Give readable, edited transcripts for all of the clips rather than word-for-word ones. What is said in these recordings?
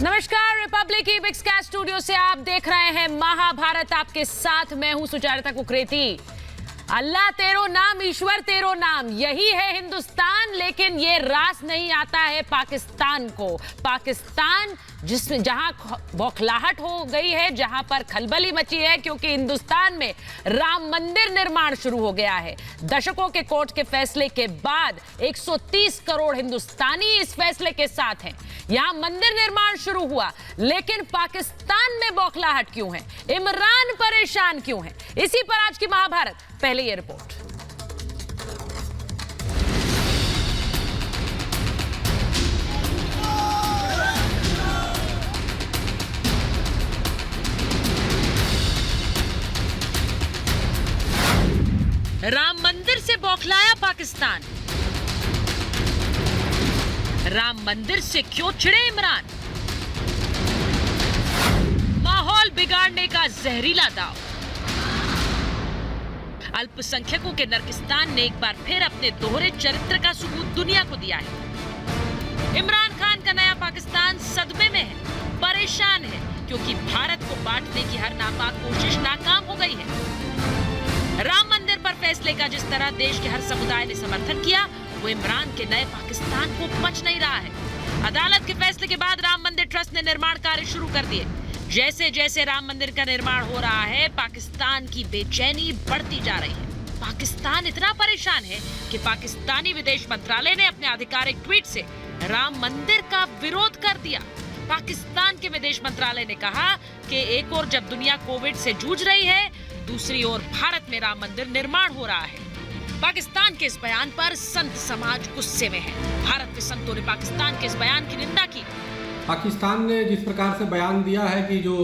नमस्कार, रिपब्लिक की big sky studio से आप देख रहे हैं महाभारत। आपके साथ मैं हूं सुचारिता कुकरेती। अल्लाह तेरो नाम, ईश्वर तेरो नाम, यही है हिंदुस्तान। लेकिन ये रास नहीं आता है पाकिस्तान को। पाकिस्तान जिसमें जहां बौखलाहट हो गई है, जहां पर खलबली मची है, क्योंकि हिंदुस्तान में राम मंदिर निर्माण शुरू हो गया है। दशकों के कोर्ट के फैसले के बाद 130 करोड़ हिंदुस्तानी इस फैसले के साथ हैं। यहां मंदिर निर्माण शुरू हुआ, लेकिन पाकिस्तान में बौखलाहट क्यों है? इमरान परेशान क्यों है? इसी पर आज की महाभारत। पहले ये रिपोर्ट। राम मंदिर से बौखलाया पाकिस्तान। राम मंदिर से क्यों चिढ़े इमरान? माहौल बिगाड़ने का जहरीला दांव। अल्पसंख्यकों के नर्किस्तान ने एक बार फिर अपने दोहरे चरित्र का सबूत दुनिया को दिया है। इमरान खान का नया पाकिस्तान सदमे में है, परेशान है, क्योंकि भारत को बांटने की हर नापाक कोशिश नाकाम हो गई है। राम मंदिर पर फैसले का जिस तरह देश के हर समुदाय ने समर्थन किया, वो इमरान के नए पाकिस्तान को पच नहीं रहा है। अदालत के फैसले के बाद राम मंदिर ट्रस्ट ने निर्माण कार्य शुरू कर दिए। जैसे जैसे राम मंदिर का निर्माण हो रहा है, पाकिस्तान की बेचैनी बढ़ती जा रही है। पाकिस्तान इतना परेशान है कि पाकिस्तानी विदेश मंत्रालय ने अपने आधिकारिक ट्वीट से राम मंदिर का विरोध कर दिया। पाकिस्तान के विदेश मंत्रालय ने कहा कि एक ओर जब दुनिया कोविड से जूझ रही है, दूसरी ओर भारत में राम मंदिर निर्माण हो रहा है। पाकिस्तान के इस बयान पर संत समाज गुस्से में है। भारत के संतों ने पाकिस्तान के इस बयान की निंदा की। पाकिस्तान ने जिस प्रकार से बयान दिया है कि जो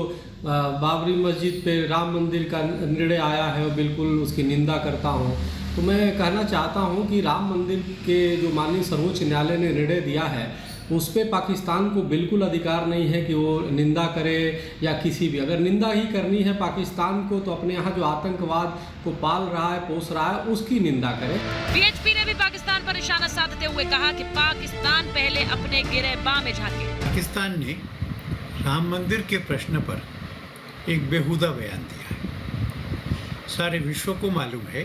बाबरी मस्जिद पे राम मंदिर का निर्णय आया है, वो बिल्कुल उसकी निंदा करता हूँ। तो मैं कहना चाहता हूँ कि राम मंदिर के जो माननीय सर्वोच्च न्यायालय ने निर्णय दिया है, उस पर पाकिस्तान को बिल्कुल अधिकार नहीं है कि वो निंदा करे या किसी भी। अगर निंदा ही करनी है पाकिस्तान को, तो अपने यहाँ जो आतंकवाद को पाल रहा है, पोस रहा है, उसकी निंदा करे। बीएचपी ने भी पाकिस्तान पर निशाना साधते हुए कहा कि पाकिस्तान पहले अपने गिरेबान में झांके। पाकिस्तान ने राम मंदिर के प्रश्न पर एक बेहुदा बयान दिया है। सारे विश्व को मालूम है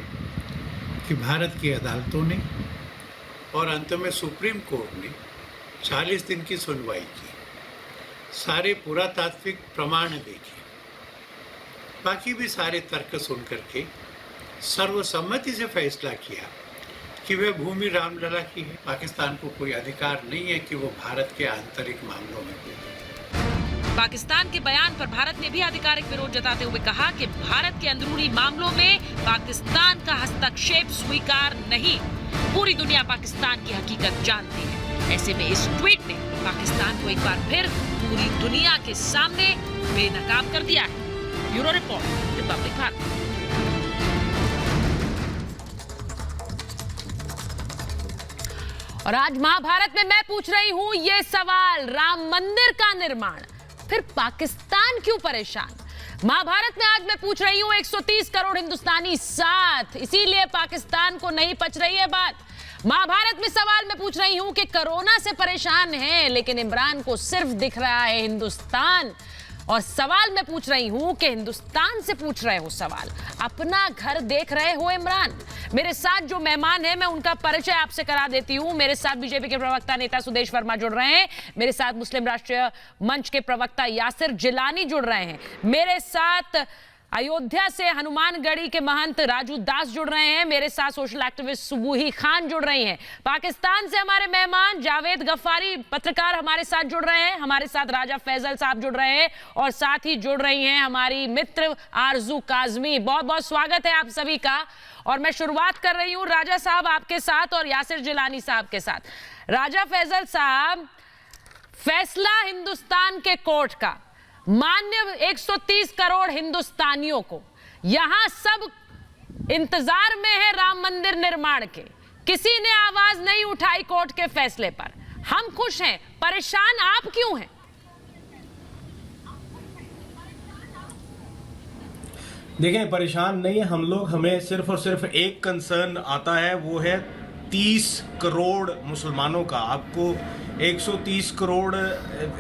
कि भारत की अदालतों ने और अंत में सुप्रीम कोर्ट ने 40 दिन की सुनवाई की, सारे पुरातात्विक प्रमाण देखे, बाकी भी सारे तर्क सुन करके सर्वसम्मति से फैसला किया कि वह भूमि रामलला की है। पाकिस्तान को कोई अधिकार नहीं है कि वो भारत के आंतरिक मामलों में बोले। पाकिस्तान के बयान पर भारत ने भी आधिकारिक विरोध जताते हुए कहा कि भारत के अंदरूनी मामलों में पाकिस्तान का हस्तक्षेप स्वीकार नहीं। पूरी दुनिया पाकिस्तान की हकीकत जानती है। ऐसे में इस ट्वीट ने पाकिस्तान को एक बार फिर पूरी दुनिया के सामने बेनकाब कर दिया है। Bureau report, Republic Bharat. और आज महाभारत में मैं पूछ रही हूं ये सवाल, राम मंदिर का निर्माण, फिर पाकिस्तान क्यों परेशान? महाभारत में आज मैं पूछ रही हूं 130 करोड़ हिंदुस्तानी साथ, इसीलिए पाकिस्तान को नहीं पच रही है बात। महाभारत में सवाल मैं पूछ रही हूं कि कोरोना से परेशान है, लेकिन इमरान को सिर्फ दिख रहा है हिंदुस्तान। और सवाल मैं पूछ रही हूं कि हिंदुस्तान से पूछ रहे हो सवाल, अपना घर देख रहे हो इमरान? मेरे साथ जो मेहमान हैं, मैं उनका परिचय आपसे करा देती हूं। मेरे साथ बीजेपी के प्रवक्ता नेता सुदेश वर्मा जुड़ रहे हैं। मेरे साथ मुस्लिम राष्ट्रीय मंच के प्रवक्ता यासिर जिलानी जुड़ रहे हैं। मेरे साथ अयोध्या से हनुमानगढ़ी के महंत राजू दास जुड़ रहे हैं। मेरे साथ सोशल एक्टिविस्ट सुबूही खान जुड़ रही हैं। पाकिस्तान से हमारे मेहमान जावेद गफ्फारी पत्रकार हमारे साथ जुड़ रहे हैं। हमारे साथ राजा फैजल साहब जुड़ रहे हैं और साथ ही जुड़ रही हैं हमारी मित्र आरजू काजमी। बहुत बहुत स्वागत है आप सभी का। और मैं शुरुआत कर रही हूं राजा साहब आपके साथ और यासिर जिलानी साहब के साथ। राजा फैजल साहब, फैसला हिंदुस्तान के कोर्ट का, मान्य 130 करोड़ हिंदुस्तानियों को, यहां सब इंतजार में है राम मंदिर निर्माण के। किसी ने आवाज नहीं उठाई कोर्ट के फैसले पर। हम खुश हैं, परेशान आप क्यों हैं? देखें, परेशान नहीं है हम लोग। हमें सिर्फ और सिर्फ एक कंसर्न आता है, वो है 30 करोड़ मुसलमानों का। आपको 130 करोड़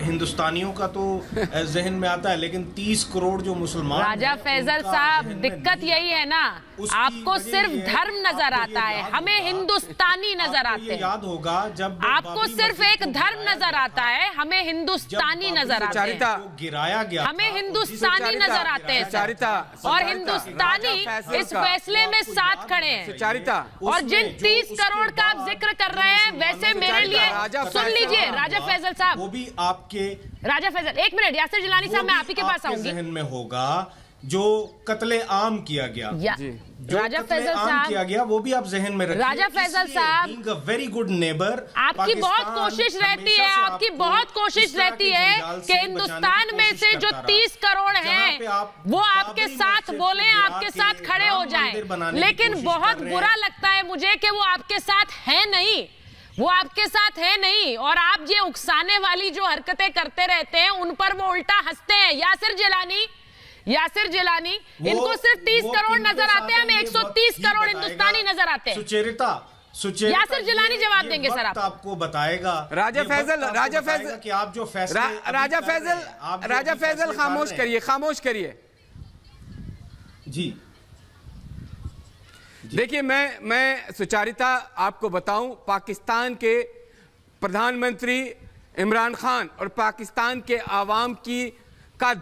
हिंदुस्तानियों का तो जहन में आता है, लेकिन 30 करोड़ जो मुसलमान राजा हैं, फैजल उनका साहब, जहन में दिक्कत नहीं यही है ना, उसकी आपको वजह सिर्फ ये है, धर्म नजर आपको ये आता है, याद हमें होगा, हिंदुस्तानी नजर आपको आते ये हैं। याद होगा जब आपको बाबरी सिर्फ मस्जिद एक को धर्म गिराया नजर गया आता था, है, हमें हिंदुस्तानी जब नजर आते बाबरी हैं, मस्जिद को गिराया गया हमें था, हिंदुस्तानी नजर आते हैं सर। और हिंदुस्तानी इस फैसले में साथ खड़े हैं। सुचारिता, और जिन 30 करोड़ का आप जिक्र कर रहे हैं, वैसे मेरे लिए सुन लीजिए राजा फैजल वो साहब, भी आपके राजा फैजल, एक मिनट, यासिर जिलानी साहब, मैं आप ही के पास आऊंगी। जहन में होगा जो कत्ले आम किया गया, जो राजा कत्ले फैजल आम साहब, किया गया, वो भी आप जहन में रखिए। राजा फैजल साहब, being a very good neighbour, आपकी बहुत कोशिश रहती है, आपकी बहुत कोशिश रहती है कि हिंदुस्तान में से जो 30 करोड़ हैं वो आपके साथ बोले, आपके साथ खड़े हो जाएं, लेकिन बहुत बुरा लगता है मुझे कि वो आपके साथ है नहीं, वो आपके साथ है नहीं, और आप ये उकसाने वाली जो हरकतें करते रहते हैं उन पर वो उल्टा हंसते हैं। यासिर जिलानी, इनको सिर्फ 30 करोड़ नजर आते हैं, हमें 130 करोड़ हिंदुस्तानी नजर आते हैं। सुचेरिता यासिर जिलानी जवाब देंगे सर, आप आपको बताएगा। राजा फैजल कि आप जो फैसले राजा फैजल खामोश करिए जी। देखिए, मैं सुचारिता आपको बताऊं, पाकिस्तान के प्रधानमंत्री इमरान खान और पाकिस्तान के आवाम का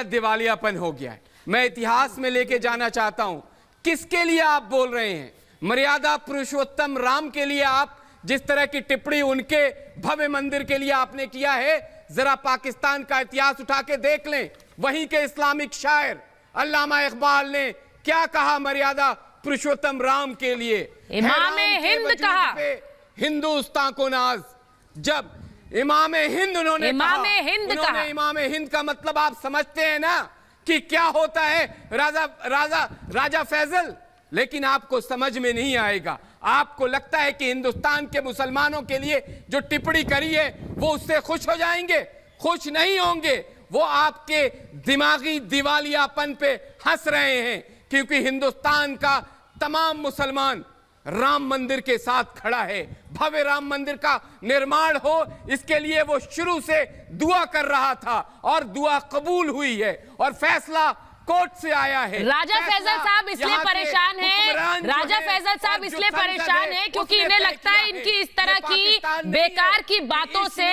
दिवालियापन हो गया है। मैं इतिहास में लेके जाना चाहता हूं, किसके लिए आप बोल रहे हैं? मर्यादा पुरुषोत्तम राम के लिए आप जिस तरह की टिप्पणी उनके भव्य मंदिर के लिए आपने किया है, जरा पाकिस्तान का इतिहास उठा के देख लें। वहीं के इस्लामिक शायर अल्लामा इकबाल ने क्या कहा मर्यादा पुरुषोत्तम राम के लिए? इमाम हिंद कहा, हिंदुस्तान को नाज। जब इमाम हिंद उन्होंने इमाम हिंद कहा, इमाम हिंद का मतलब आप समझते हैं ना कि क्या होता है राजा फैजल? लेकिन आपको समझ में नहीं आएगा। आपको लगता है कि हिंदुस्तान के मुसलमानों के लिए जो टिप्पणी करी है वो उससे खुश हो जाएंगे? खुश नहीं होंगे। वो आपके दिमागी दिवालियापन पे हंस रहे हैं, क्योंकि हिंदुस्तान का तमाम मुसलमान राम मंदिर के साथ खड़ा है। भव्य राम मंदिर का निर्माण हो, इसके लिए वो शुरू से दुआ कर रहा था और दुआ कबूल हुई है और फैसला कोर्ट से आया है। राजा फैजल साहब इसलिए परेशान हैं, राजा फैजल साहब इसलिए परेशान हैं क्योंकि इन्हें लगता है इनकी इस तरह की बेकार की बातों से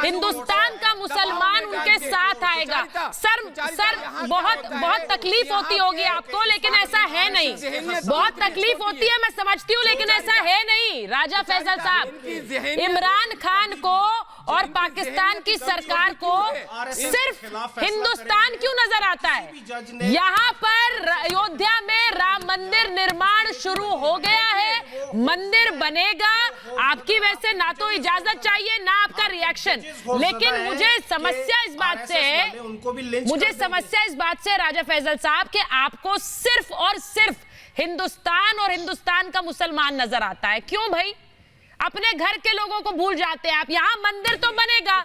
हिंदुस्तान का मुसलमान उनके साथ आएगा। सर बहुत तकलीफ होती होगी आपको, लेकिन ऐसा है नहीं। बहुत तकलीफ होती है, मैं समझती हूँ, लेकिन ऐसा है नहीं। राजा फैजल साहब, इमरान खान को और पाकिस्तान की सरकार को सिर्फ हिंदुस्तान क्यों नजर आता है? यहाँ पर अयोध्या में राम मंदिर निर्माण शुरू हो गया है, मंदिर बनेगा। आपकी वैसे ना तो इजाजत चाहिए ना आपका रिएक्शन, लेकिन मुझे समस्या इस बात से है, राजा फैजल साहब, कि आपको सिर्फ और सिर्फ हिंदुस्तान और हिंदुस्तान का मुसलमान नजर आता है। क्यों भाई? अपने घर के लोगों को भूल जाते हैं आप। यहाँ मंदिर तो बनेगा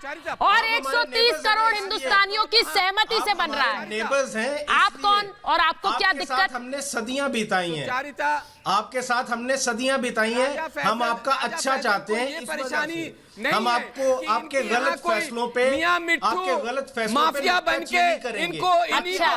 और 130 करोड़ हिंदुस्तानियों की सहमति से बन रहा है। नेबर्स हैं, आप कौन और आपको क्या दिक्कत? हमने सदियां बिताई हैं, आपके साथ हमने सदियां बिताई हैं। हम आपका अच्छा चाहते हैं, परेशानी हम आपको आपके गलत फैसलों पे, आपके गलत फैसलों पे माफिया बन के इनको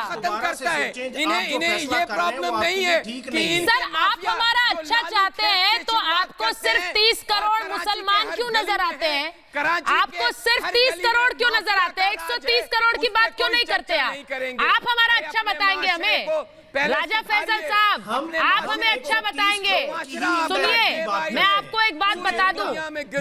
खत्म करता है। इन्हें ये प्रॉब्लम नहीं है कि सर आप हमारा अच्छा चाहते हैं तो आपको सिर्फ 30 करोड़ मुसलमान क्यों नजर आते हैं? आपको सिर्फ 30 करोड़ क्यों नजर आते हैं? 130 करोड़ की बात क्यों नहीं करते आप हमारा अच्छा बताएंगे हमें? राजा फैजल साहब, आप हमें अच्छा बताएंगे। सुनिए, मैं आपको एक बात बता दूं,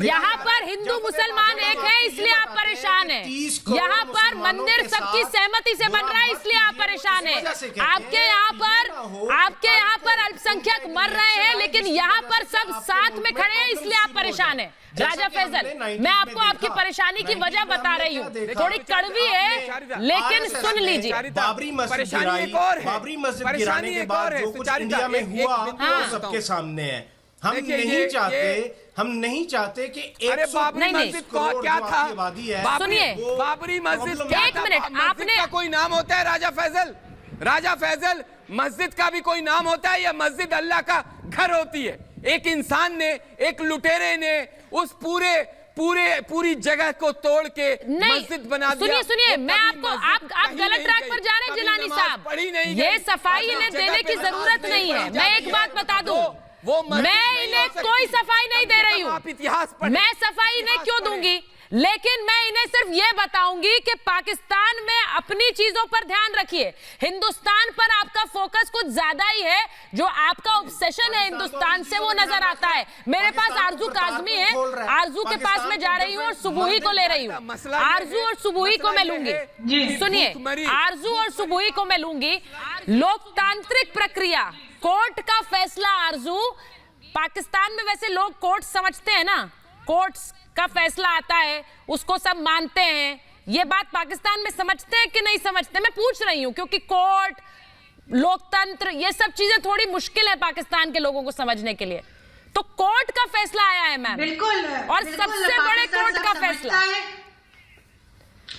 यहाँ पर हिंदू मुसलमान एक है इसलिए आप परेशान हैं। यहाँ पर मंदिर सबकी सहमति से बन रहा है इसलिए आप परेशान हैं। आपके यहाँ पर अल्पसंख्यक मर रहे हैं, लेकिन यहाँ पर सब साथ में खड़े हैं इसलिए आप परेशान हैं। राजा फैजल, मैं आपको आपकी परेशानी की वजह बता रही हूँ, थोड़ी कड़वी है लेकिन सुन लीजिए। बाबरी मस्जिद गिराने के बाद जो कुछ इंडिया में हुआ वो सबके सामने है। हम नहीं चाहते कि बाबरी मस्जिद क्या था? सुनिए, बाबरी मस्जिद, एक मिनट, आपने कोई नाम होता है राजा फैजल? मस्जिद का भी कोई नाम होता है या मस्जिद अल्लाह का घर होती है? एक इंसान ने, एक लुटेरे ने उस पूरे पूरी जगह को तोड़ के नहीं, मस्जिद बना दिया। सुनिए सुनिए, मैं आपको आप गलत ट्रैक पर जा रहे हैं जिलानी साहब। ये सफाई इन्हें देने की जरूरत नहीं है। मैं एक बात बता दूं, मैं इन्हें कोई सफाई नहीं दे रही हूं। आप इतिहास पढ़ें। मैं सफाई इन्हें क्यों दूंगी, लेकिन मैं इन्हें सिर्फ ये बताऊंगी कि पाकिस्तान में अपनी चीजों पर ध्यान रखिए। हिंदुस्तान पर आपका फोकस कुछ ज्यादा ही है। जो आपका ऑब्सेशन है हिंदुस्तान से वो नजर आता है। मेरे पास आरजू काजमी है, आरजू के पास मैं जा रही हूँ और सुबुही को ले रही हूँ। आरजू और सुबुही को मैं लूंगी। सुनिए, आरजू और सुबुही को मैं लूंगी। लोकतांत्रिक प्रक्रिया, कोर्ट का फैसला। आरजू, पाकिस्तान में वैसे लोग कोर्ट समझते हैं ना, कोर्ट्स का फैसला आता है उसको सब मानते हैं। ये बात पाकिस्तान में समझते हैं कि नहीं समझते, मैं पूछ रही हूं, क्योंकि कोर्ट, लोकतंत्र, ये सब चीजें थोड़ी मुश्किल है पाकिस्तान के लोगों को समझने के लिए। तो कोर्ट का फैसला आया है मैम, बिल्कुल, और सबसे बड़े कोर्ट का फैसला है।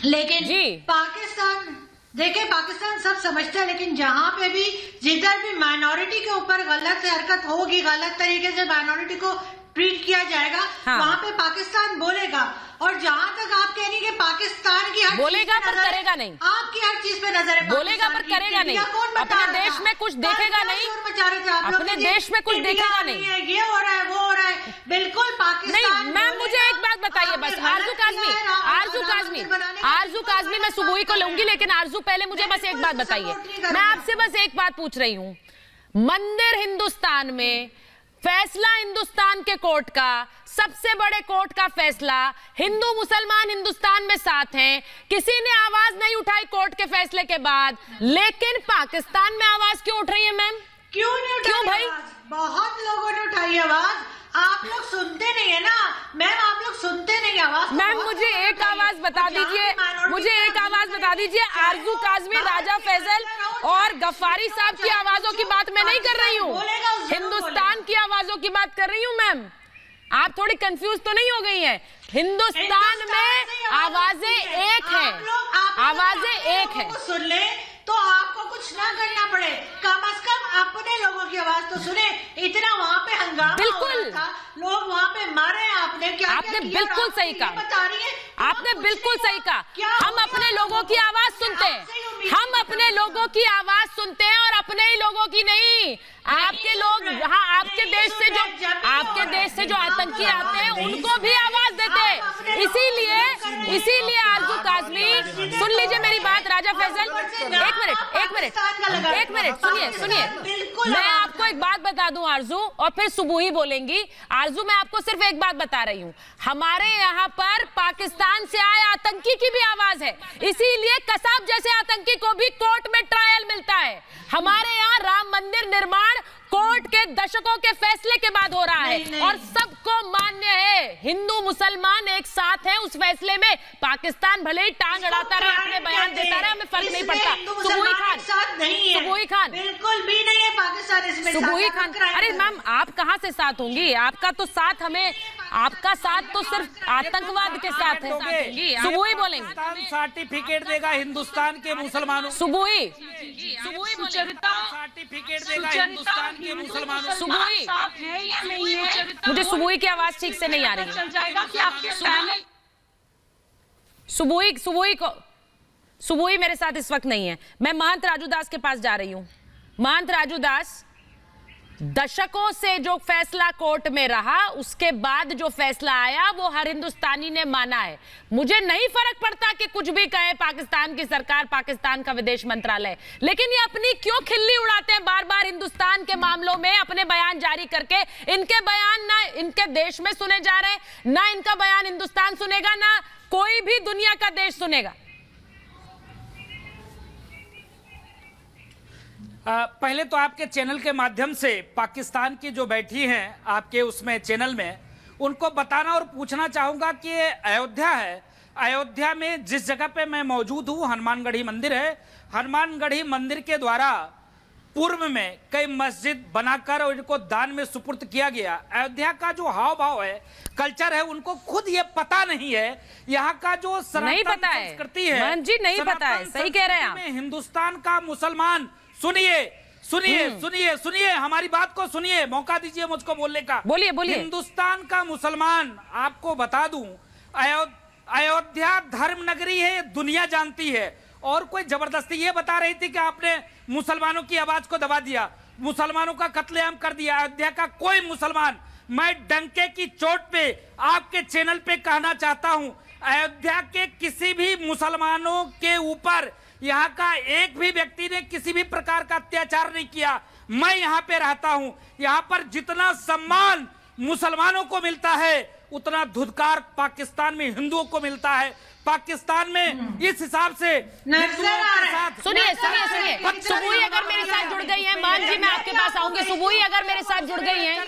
लेकिन जी, पाकिस्तान, देखिए पाकिस्तान सब समझता है, लेकिन जहां पे भी जिधर भी माइनॉरिटी के ऊपर गलत हरकत होगी, गलत तरीके से माइनॉरिटी को ट्रीट किया जाएगा, हाँ, वहां पे पाकिस्तान बोलेगा। और जहां तक आप कह रही कि पाकिस्तान की हर बोलेगा पर करेगा नहीं, आपकी हर चीज पे नजर है, बोलेगा पर करेगा नहीं, अपने देश में कुछ देखेगा नहीं, अपने देश में कुछ देखेगा नहीं, ये हो रहा है, वो हो रहा है, बिल्कुल पाकिस्तान नहीं। मैम मुझे एक बात बताइए बस, आरजू काजमी, आरजू काजमी, मैं सुबुही को लूंगी, लेकिन आरजू पहले मुझे बस एक बात बताइए। मैं आपसे बस एक बात पूछ रही हूँ, मंदिर हिंदुस्तान में, फैसला हिंदुस्तान के कोर्ट का, सबसे बड़े कोर्ट का फैसला, हिंदू मुसलमान हिंदुस्तान में साथ हैं, किसी ने आवाज नहीं उठाई कोर्ट के फैसले के बाद, लेकिन पाकिस्तान में आवाज क्यों उठ रही है मैम? क्यों नहीं उठाई? क्यों भाई? बहुत लोगों ने उठाई आवाज, आप लोग सुनते नहीं है ना मैम, आप लोग सुनते नहीं आवाज। मैम मुझे एक आवाज बता दीजिए, मुझे एक आवाज बता दीजिए। आरजू काजमी, राजा फैजल और गफ्फारी साहब की आवाजों की बात मैं नहीं कर रही हूँ, हिंदुस्तान की आवाजों की बात कर रही हूँ मैम। आप थोड़ी कंफ्यूज तो नहीं हो गई हैं? हिंदुस्तान में आवाजें एक हैं, आवाजें एक हैं। सुन ले तो आपको कुछ ना करना पड़े, कम से कम अपने लोगों की आवाज तो सुने। इतना वहाँ पे हंगामा बिल्कुल था, लोग वहाँ पे मारे, आपने क्या आपने बिल्कुल सही कहा, बता रही है, आपने बिल्कुल सही कहा। हम अपने लोगों की आवाज सुनते हैं, हम अपने लोगों की आवाज सुनते हैं, और अपने ही लोगों की नहीं। आपके लोग, हाँ, आपके देश से जो आतंकी आते हैं उनको भी आवाज देते हैं। इसीलिए आरजू काजमी, सुन लीजिए मेरी बात। राजा फैजल, एक मिनट सुनिए, मैं आपको एक बात बता दूं आरजू, और फिर सुबुही बोलेंगी। आरजू, मैं आपको सिर्फ एक बात बता रही हूं, हमारे यहाँ पर पाकिस्तान से आए आतंकी की भी आवाज है, इसीलिए कसाब जैसे आतंकी को भी कोर्ट में ट्रायल मिलता है। हमारे यहाँ राम मंदिर निर्माण कोर्ट के दशकों के फैसले के बाद हो रहा है, और सबको मान्य है, हिंदू मुसलमान एक साथ हैं उस फैसले में। पाकिस्तान भले ही टांग अड़ाता रहे, अपने बयान देता रहे, हमें फर्क नहीं पड़ता। सुबुही खान, बिल्कुल भी नहीं है पाकिस्तान इसमें। सुबुही खान, अरे मैम आप कहाँ से साथ होंगी? आपका तो साथ हमें, आपका साथ तो सिर्फ आतंकवाद के साथ है। सुबुही बोलेंगे, सर्टिफिकेट देगा हिंदुस्तान के मुसलमानों, सुबुही सर्टिफिकेट देगा हिंदुस्तान के मुसलमानों। सुबुही, मुझे सुबुही की आवाज ठीक से नहीं आ रही है। सुबुही मेरे साथ इस वक्त नहीं है। मैं महंत राजू दास के पास जा रही हूं। महंत राजू दास, दशकों से जो फैसला कोर्ट में रहा, उसके बाद जो फैसला आया वो हर हिंदुस्तानी ने माना है। मुझे नहीं फर्क पड़ता कि कुछ भी कहे पाकिस्तान की सरकार, पाकिस्तान का विदेश मंत्रालय, लेकिन ये अपनी क्यों खिल्ली उड़ाते हैं बार बार हिंदुस्तान के मामलों में, अपने बयान जारी करके। इनके बयान ना इनके देश में सुने जा रहे हैं, ना इनका बयान हिंदुस्तान सुनेगा, ना कोई भी दुनिया का देश सुनेगा। पहले तो आपके चैनल के माध्यम से पाकिस्तान की जो बैठी हैं आपके उसमें चैनल में, उनको बताना और पूछना चाहूँगा कि अयोध्या है, अयोध्या में जिस जगह पे मैं मौजूद हूँ, हनुमानगढ़ी मंदिर है। हनुमानगढ़ी मंदिर के द्वारा पूर्व में कई मस्जिद बनाकर उनको दान में सुपुर्द किया गया। अयोध्या का जो हाव भाव है, कल्चर है, उनको खुद ये पता नहीं है। यहाँ का जो सनातन संस्कृति है, नहीं पता है, सही कह रहे हैं आप। हिंदुस्तान का मुसलमान, सुनिए, सुनिए सुनिए सुनिए, हमारी बात को सुनिए, मौका दीजिए मुझको बोलने का। बोलिए बोलिए। हिंदुस्तान का मुसलमान, आपको बता दूं, अयोध्या धर्म नगरी है, ये दुनिया जानती है। और कोई जबरदस्ती ये बता रही थी कि आपने मुसलमानों की आवाज को दबा दिया, मुसलमानों का कत्लेआम कर दिया। अयोध्या का कोई मुसलमान, मैं डंके की चोट पे आपके चैनल पे कहना चाहता हूं, अयोध्या के किसी भी मुसलमानों के ऊपर यहाँ का एक भी व्यक्ति ने किसी भी प्रकार का अत्याचार नहीं किया। मैं यहाँ पे रहता हूँ, यहाँ पर जितना सम्मान मुसलमानों को मिलता है उतना धुतकार पाकिस्तान में हिंदुओं को मिलता है। पाकिस्तान में इस हिसाब से हिंदुओं के साथ सुनिए सुनिए सुनिए, सुबुई अगर मेरे साथ जुड़ गई है, मान जी मैं आपके पास आऊंगी, सुबुई अगर मेरे साथ जुड़ गई है,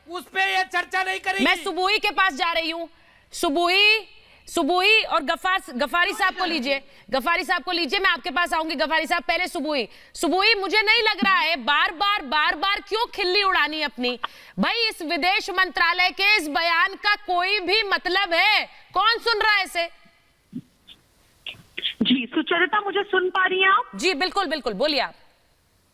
उस पे ये चर्चा नहीं करेंगे। मैं सुबुई के पास जा रही हूँ। सुबुई और गफारी साहब को लीजिए, गफारी साहब को लीजिए, मैं आपके पास आऊंगी। गफारी साहब पहले सुबुई, मुझे नहीं लग रहा है बार बार क्यों खिल्ली उड़ानी अपनी। भाई इस विदेश मंत्रालय के इस बयान का कोई भी मतलब है? कौन सुन रहा है इसे? जी सुचरिता, मुझे सुन पा रही हैं आप? जी बिल्कुल बिल्कुल, बोलिए आप।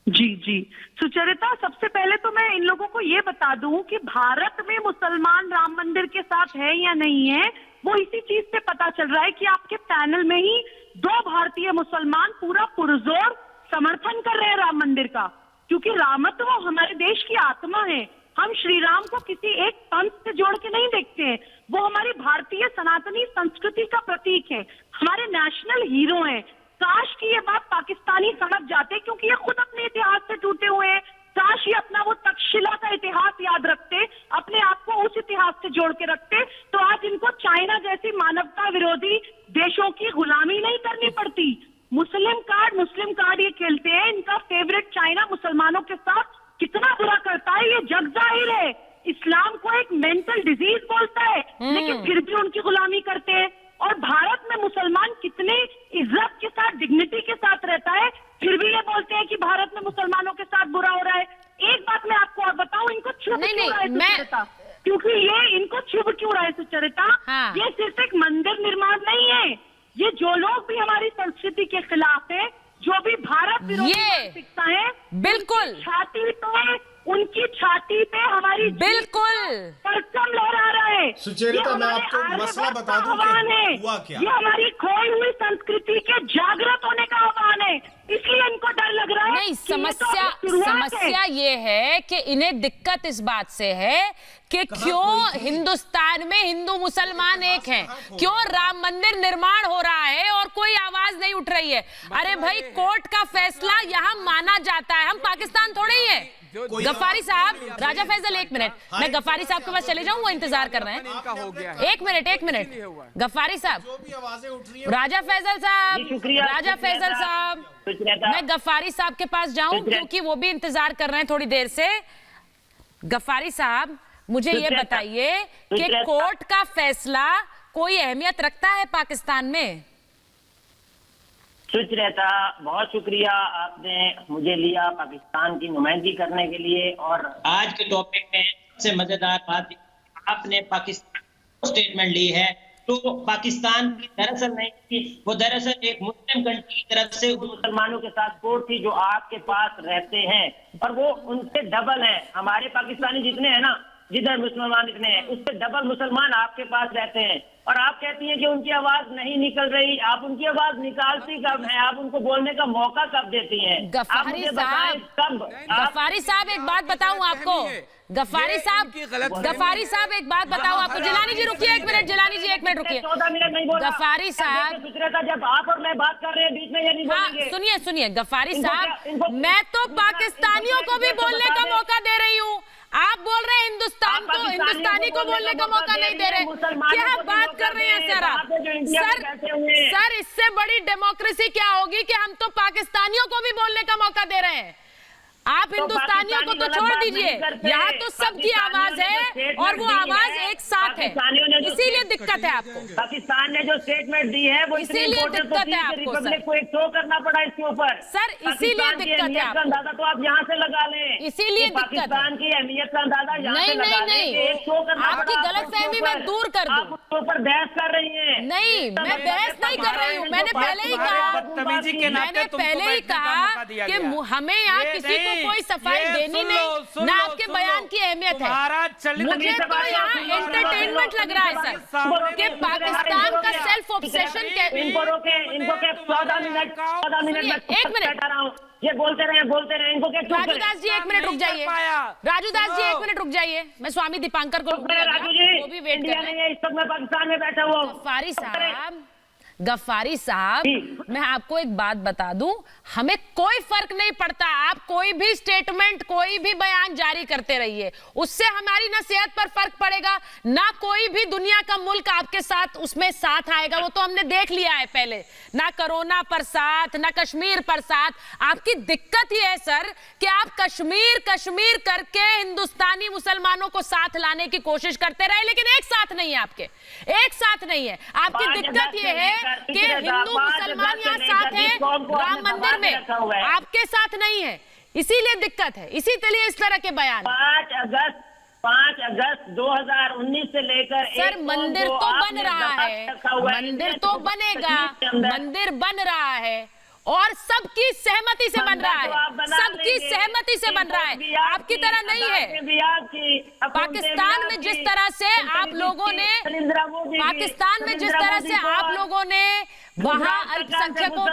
जी सुचरिता, सबसे पहले तो मैं इन लोगों को ये बता दूं कि भारत में मुसलमान राम मंदिर के साथ है या नहीं है, वो इसी चीज से पता चल रहा है कि आपके पैनल में ही 2 भारतीय मुसलमान पूरा पुरजोर समर्थन कर रहे हैं राम मंदिर का, क्योंकि रामत्व वो हमारे देश की आत्मा है। हम श्री राम को किसी एक पंथ से जोड़ के नहीं देखते हैं, वो हमारी भारतीय सनातनी संस्कृति का प्रतीक है, हमारे नेशनल हीरो हैं। काश की ये बात पाकिस्तानी समझ जाते, क्योंकि ये खुद अपने इतिहास से टूटे हुए हैं। काश ये अपना वो तक्षशिला का इतिहास याद रखते, अपने आप को उस इतिहास से जोड़ के रखते, तो आज इनको चाइना जैसी मानवता विरोधी देशों की गुलामी नहीं करनी पड़ती। मुस्लिम कार्ड ये खेलते हैं, इनका फेवरेट चाइना मुसलमानों के साथ कितना बुरा करता है ये जग जाहिर है। इस्लाम को एक मेंटल डिजीज बोलता है, लेकिन फिर भी उनकी गुलामी करते हैं। और भारत में मुसलमान कितने इज्जत के साथ, डिग्निटी के साथ रहता है, फिर भी ये बोलते हैं कि भारत में मुसलमानों के साथ बुरा हो रहा है। एक बात मैं आपको और बताऊं, इनको चुभ क्यों रहा है सुचरिता? क्योंकि ये इनको चुभ क्यों रहा है सुचरिता? हाँ। ये सिर्फ एक मंदिर निर्माण नहीं है, ये जो लोग भी हमारी संस्कृति के खिलाफ है, जो भी भारत विरोधी मानसिकता है, बिल्कुल उनकी छाती पे हमारी बिल्कुल परचम लहरा रहा है। सुचरिता, मैं आपको मसला बता दूं कि हुआ क्या। ये हमारी खोई हुई संस्कृति के जागृत होने का आह्वान है, इसलिए इनको डर लग रहा है। नहीं, समस्या ये है कि इन्हें दिक्कत इस बात से है कि क्यों हिंदुस्तान में हिंदू मुसलमान एक हैं, क्यों राम मंदिर निर्माण हो रहा है और कोई आवाज नहीं उठ रही है। अरे भाई, कोर्ट का फैसला यहाँ माना जाता है, हम पाकिस्तान थोड़े ही है। गफारी साहब, राजा फैजल, एक मिनट, मैं गफारी साहब के पास चले जाऊं, वो इंतजार कर रहे हैं। एक मिनट, गफारी साहब, राजा फैजल साहब, मैं गफारी साहब के पास जाऊं क्योंकि वो भी इंतजार कर रहे हैं थोड़ी देर से। गफारी साहब, मुझे ये बताइए कि कोर्ट का फैसला कोई अहमियत रखता है पाकिस्तान में? सुचरिता, बहुत शुक्रिया, आपने मुझे लिया पाकिस्तान की नुमाइंदगी करने के लिए। और आज के टॉपिक में सबसे मजेदार बात, आपने पाकिस्तान को स्टेटमेंट ली है, तो पाकिस्तान की दरअसल नहीं थी, वो दरअसल एक मुस्लिम कंट्री की तरफ से मुसलमानों के साथ कोर्ट थी जो आपके पास रहते हैं, और वो उनसे डबल है। हमारे पाकिस्तानी जितने हैं ना, जिधर मुसलमान इतने हैं, उससे डबल मुसलमान आपके पास रहते हैं। और आप कहती हैं कि उनकी आवाज नहीं निकल रही, आप उनकी आवाज निकालती कब हैं? आप उनको बोलने का मौका कब देती हैं? गफारी साहब, एक बात बताऊं आपको, गफारी साहब एक बात बताओ आपको। जिलानी जी रुकिए एक मिनट, जिलानी जी एक मिनट रुकिए। 14 मिनट नहीं बोला गफारी साहब, जब आप और मैं बात कर रहे हैं बीच में ये नहीं बोलेंगे। सुनिए गफारी साहब, मैं तो पाकिस्तानियों को भी बोलने का मौका दे रही हूँ, आप बोल रहे हैं हिंदुस्तानी को बोलने का मौका नहीं दे रहे। क्या बात कर रहे हैं सर आप? सर इससे बड़ी डेमोक्रेसी क्या होगी कि हम तो पाकिस्तानियों को भी बोलने का मौका दे रहे हैं। आप हिंदुस्तानियों को तो छोड़ दीजिए, यहाँ तो सबकी आवाज है और वो आवाज एक साथ है, इसीलिए दिक्कत है आपको। पाकिस्तान ने जो स्टेटमेंट दी है वो इसीलिए दिक्कत है आपको सर, को एक शो करना पड़ा इसके ऊपर सर, इसीलिए दिक्कत है आपको। अंदाजा तो आप यहाँ से लगा लें, इसीलिए पाकिस्तान की अहमियत का अंदाजा यहाँ से लगा लें। नहीं, आपकी गलतफहमी मैं दूर कर दूं। आप उसके ऊपर बहस कर रही हैं। नहीं, मैं बहस नहीं कर रही हूँ, मैंने पहले ही कहा कि हमें यहाँ किसी को को कोई सफाई देनी नहीं, ना आपके बयान की अहमियत है। मुझे तो यहाँ एंटरटेनमेंट लग रहा है सर कि पाकिस्तान का सेल्फ ऑब्सेशन इनको रोके, इनको क्या 14 मिनट एक मिनट, ये बोलते रहे इनको क्या? राजू दास जी 1 मिनट रुक जाइए, राजू दास जी 1 मिनट रुक जाइए, मैं स्वामी दीपांकर को राजू जी वो भी वेट कर रहे हैं। इस वक्त मैं पाकिस्तान में बैठा हुआ हूँ। गफ्फारी साहब, मैं आपको एक बात बता दूं, हमें कोई फर्क नहीं पड़ता, आप कोई भी स्टेटमेंट, कोई भी बयान जारी करते रहिए, उससे हमारी ना सेहत पर फर्क पड़ेगा, ना कोई भी दुनिया का मुल्क आपके साथ उसमें साथ आएगा, वो तो हमने देख लिया है पहले, ना कोरोना पर साथ, ना कश्मीर पर साथ। आपकी दिक्कत ये है सर कि आप कश्मीर करके हिंदुस्तानी मुसलमानों को साथ लाने की कोशिश करते रहे, लेकिन एक साथ नहीं है, आपके एक साथ नहीं है। आपकी दिक्कत ये है कि हिंदू मुसलमान यहाँ साथ हैं राम मंदिर में, आपके साथ नहीं है, इसीलिए दिक्कत है, इसीलिए इस तरह के बयान। 5 अगस्त 2019 से लेकर सर मंदिर तो बन रहा है, मंदिर तो बनेगा, मंदिर बन रहा है और सबकी सहमति से बन रहा है, सबकी सहमति से बन रहा है, आपकी तरह नहीं है। पाकिस्तान में जिस तरह से आप लोगों ने, पाकिस्तान में जिस तरह से आप लोगों ने वहाँ अल्पसंख्यकों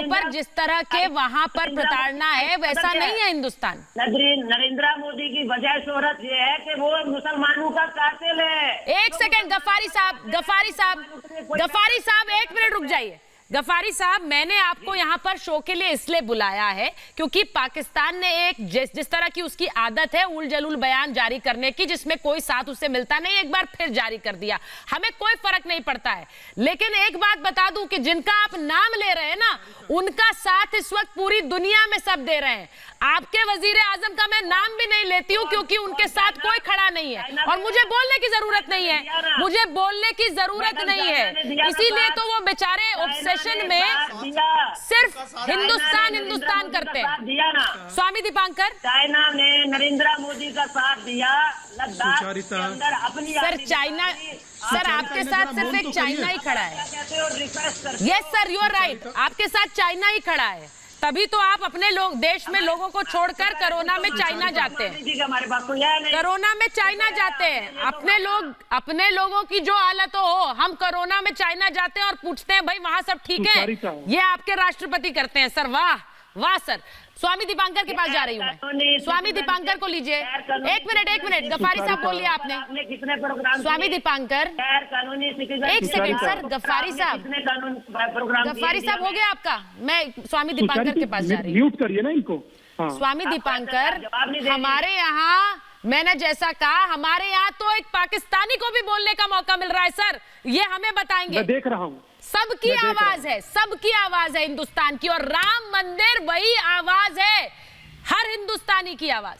पर जिस तरह के वहाँ पर प्रताड़ना है, वैसा नहीं है हिंदुस्तान। नरेंद्र मोदी की वजह शोहरत ये है कि वो मुसलमानों का कातिल है। एक सेकंड गफ्फारी साहब 1 मिनट रुक जाइए। गफ्फारी साहब, मैंने आपको यहाँ पर शो के लिए इसलिए बुलाया है क्योंकि पाकिस्तान ने एक जिस तरह की उसकी आदत है उल जलूल बयान जारी करने की, जिसमें कोई साथ उससे मिलता नहीं, एक बार फिर जारी कर दिया। हमें कोई फर्क नहीं पड़ता है, लेकिन एक बात बता दूं कि जिनका आप नाम ले रहे हैं ना, उनका साथ इस वक्त पूरी दुनिया में सब दे रहे हैं। आपके वजीर आजम का मैं नाम भी नहीं लेती हूँ क्योंकि उनके साथ कोई खड़ा नहीं है और मुझे बोलने की जरूरत नहीं है, मुझे बोलने की जरूरत नहीं है। इसीलिए तो वो बेचारे ऑब्सेशन में सिर्फ हिंदुस्तान करते हैं। स्वामी दीपांकर, चाइना ने नरेंद्र मोदी का साथ दिया, लद्दाख के अंदर अपनी चाइना, सर आपके साथ सिर्फ एक चाइना ही खड़ा है। Yes sir, you are right, आपके साथ चाइना ही खड़ा है, तभी तो आप अपने देश में लोगों को छोड़कर कोरोना में चाइना जाते हैं, कोरोना में चाइना जाते हैं। अपने लोगों की जो हालत हो, हम कोरोना में चाइना जाते हैं और पूछते हैं भाई वहां सब ठीक है। ये आपके राष्ट्रपति करते हैं सर, वाह वाह सर। स्वामी दीपांकर के पास जा रही हूँ मैं, स्वामी दीपांकर को लीजिए। एक मिनट गफ्फारी साहब बोलिए आपने। कितने प्रोग्राम, स्वामी दीपांकर एक सेकंड सर, गफ्फारी साहब हो गया आपका, मैं स्वामी दीपांकर के पास जा रही हूँ। म्यूट करिए ना इनको। स्वामी दीपांकर, हमारे यहाँ मैंने जैसा कहा, हमारे यहाँ तो एक पाकिस्तानी को भी बोलने का मौका मिल रहा है सर, ये हमें बताएंगे। मैं देख रहा हूँ, सबकी आवाज है, सबकी आवाज है हिंदुस्तान की, और राम मंदिर वही आवाज है, हर हिंदुस्तानी की आवाज।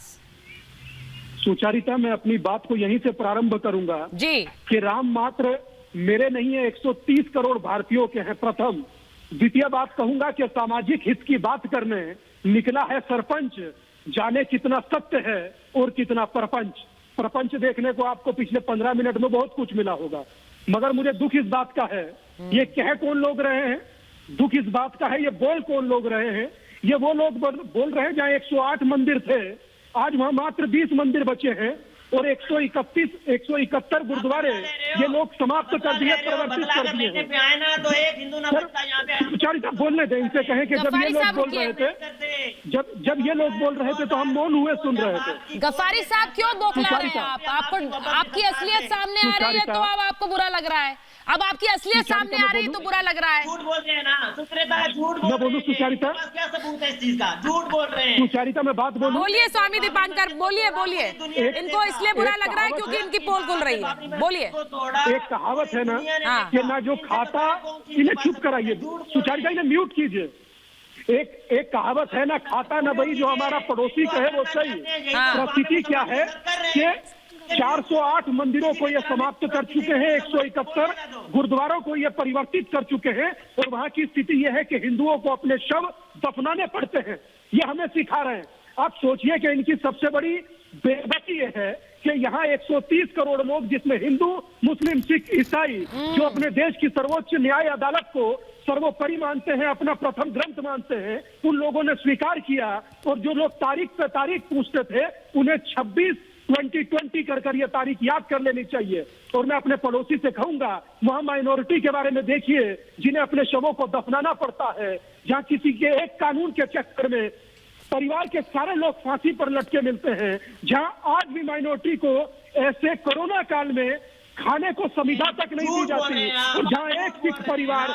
सुचारिता, मैं अपनी बात को यहीं से प्रारंभ करूंगा जी, कि राम मात्र मेरे नहीं है, 130 करोड़ भारतीयों के हैं, प्रथम। द्वितीय बात कहूंगा कि सामाजिक हित की बात करने निकला है सरपंच, जाने कितना सत्य है और कितना प्रपंच देखने को आपको पिछले 15 मिनट में बहुत कुछ मिला होगा, मगर मुझे दुख इस बात का है, ये कह कौन लोग रहे हैं, दुख इस बात का है ये बोल कौन लोग रहे हैं। ये वो लोग बोल रहे हैं जहाँ 108 मंदिर थे, आज वहां मात्र 20 मंदिर बचे हैं, और 171 गुरुद्वारे ये लोग समाप्त कर दिए, परिवर्तित कर दिए हैं। सुचारिता बोलने दें, इनसे कहें कि जब ये लोग बोल रहे थे, जब ये लोग बोल रहे थे तो हम मौन हुए सुन रहे थे। गफ्फारी साहब क्यों बौखला रहे हैं आप? आपकी असलियत सामने आ रही है तो अब आपको बुरा लग रहा है, अब आपकी असलियत सामने आ रही है तो बुरा लग रहा है। झूठ बोल रहे हैं ना, झूठ मैं बोलूं सुचारिता, क्या सबूत है इस चीज का? झूठ बोल रहे हैं। सुचारिता मैं बात बोलूं, बोलिए स्वामी दीपांकर, बोलिए। इनको इसलिए बुरा लग रहा है क्योंकि इनकी पोल खुल रही है, बोलिए। एक कहावत है ना कि ना जो खाता, इन्हें चुप कराइए, सुचारिता इन्हें म्यूट कीजिए। एक कहावत है ना, खाता ना भाई जो हमारा पड़ोसी कहे वो सही। परिस्थिति क्या है कि 408 मंदिरों को ये समाप्त कर चुके हैं, 171 गुरुद्वारों को ये परिवर्तित कर चुके हैं, और वहां की स्थिति यह है कि हिंदुओं को अपने शव दफनाने पड़ते हैं। ये हमें सिखा रहे हैं। आप सोचिए कि इनकी सबसे बड़ी बेबसी ये है कि यहाँ 130 करोड़ लोग, जिसमें हिंदू, मुस्लिम, सिख, ईसाई, जो अपने देश की सर्वोच्च न्याय अदालत को सर्वोपरि मानते हैं, अपना प्रथम ग्रंथ मानते हैं, उन लोगों ने स्वीकार किया। और जो लोग तारीख पे तारीख पूछते थे, उन्हें 26/20/20 कर ये तारीख याद कर लेनी चाहिए। और मैं अपने पड़ोसी से कहूंगा, वहां माइनॉरिटी के बारे में देखिए, जिन्हें अपने शवों को दफनाना पड़ता है, जहां किसी के एक कानून के चक्कर में परिवार के सारे लोग फांसी पर लटके मिलते हैं, जहां आज भी माइनॉरिटी को ऐसे कोरोना काल में खाने को संविदा तक नहीं दी जाती, और जहां एक सिख परिवार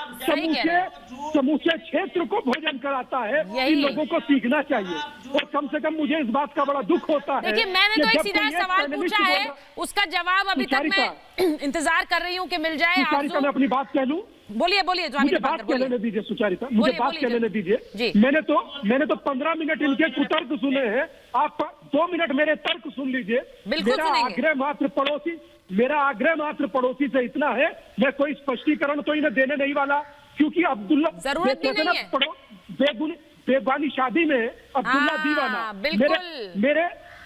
समूचे क्षेत्र को भोजन कराता है। इन लोगों को सीखना चाहिए। और कम से कम मुझे इस बात का बड़ा दुख होता है। देखिए, मैंने तो एक सीधा सवाल पूछा है, उसका जवाब अभी तक मैं इंतजार कर रही हूँ कि मिल जाए। मैं अपनी बात कह लूं? बोलिए बोलिए, मुझे बात कह लेने दीजिए सुचारिता, मुझे बात कह लेने दीजिए। मैंने तो 15 मिनट इनके कुतर्क सुने हैं, आप 2 मिनट मेरे तर्क सुन लीजिए। मेरा आग्रह मात्र पड़ोसी से इतना है, मैं कोई स्पष्टीकरण तो इन्हें देने नहीं वाला, क्योंकि अब्दुल्ला जरूरत भी नहीं है। बेबानी शादी में अब्दुल्ला दीवाना,